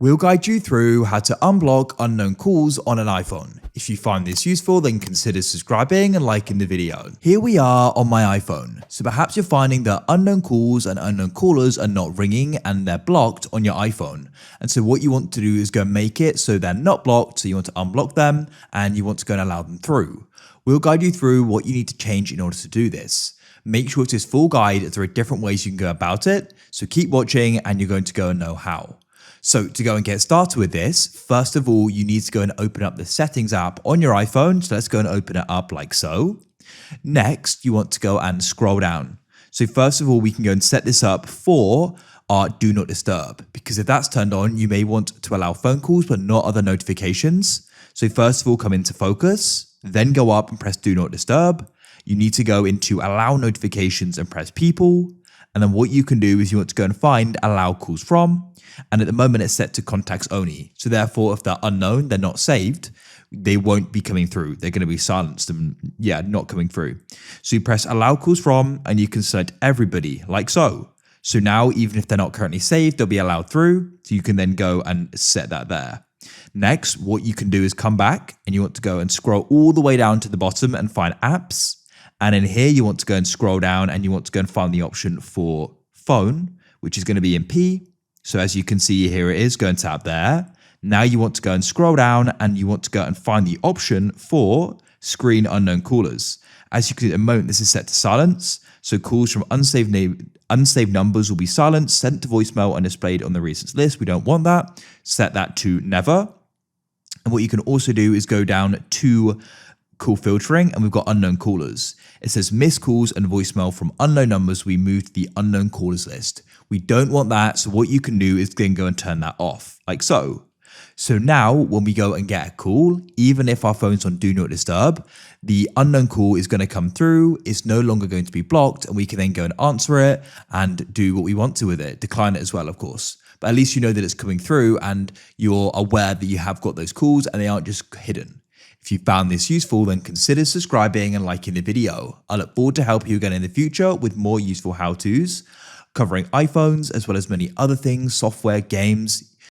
We'll guide you through how to unblock unknown calls on an iPhone. If you find this useful, then consider subscribing and liking the video. Here we are on my iPhone. So perhaps you're finding that unknown calls and unknown callers are not ringing and they're blocked on your iPhone. And so what you want to do is go and make it so they're not blocked. So you want to unblock them and you want to go and allow them through. We'll guide you through what you need to change in order to do this. Make sure it's this full guide. There are different ways you can go about it. So keep watching and you're going to go and know how. So to go and get started with this, first of all, you need to go and open up the settings app on your iPhone. So let's go and open it up like so. Next, you want to go and scroll down. So first of all, we can go and set this up for our do not disturb, because if that's turned on, you may want to allow phone calls, but not other notifications. So first of all, come into focus, then go up and press do not disturb. You need to go into allow notifications and press people. And then what you can do is you want to go and find allow calls from. And at the moment it's set to contacts only. So therefore, if they're unknown, they're not saved, they won't be coming through. They're going to be silenced and not coming through. So you press allow calls from and you can select everybody like so. So now, even if they're not currently saved, they'll be allowed through. So you can then go and set that there. Next, what you can do is come back and you want to go and scroll all the way down to the bottom and find apps. And in here, you want to go and scroll down and you want to go and find the option for phone, which is going to be in P. So as you can see, here it is, go and tap there. Now you want to go and scroll down and you want to go and find the option for screen unknown callers. As you can see at the moment, this is set to silence. So calls from unsaved numbers will be silenced, sent to voicemail and displayed on the recent list. We don't want that. Set that to never. And what you can also do is go down to call filtering and we've got unknown callers. It says missed calls and voicemail from unknown numbers. We move to the unknown callers list. We don't want that. So what you can do is then go and turn that off like so. So now when we go and get a call, even if our phone's on do not disturb, the unknown call is going to come through. It's no longer going to be blocked and we can then go and answer it and do what we want to with it. Decline it as well, of course. But at least you know that it's coming through and you're aware that you have got those calls and they aren't just hidden. If you found this useful, then consider subscribing and liking the video. I look forward to helping you again in the future with more useful how-tos covering iPhones as well as many other things, software, games,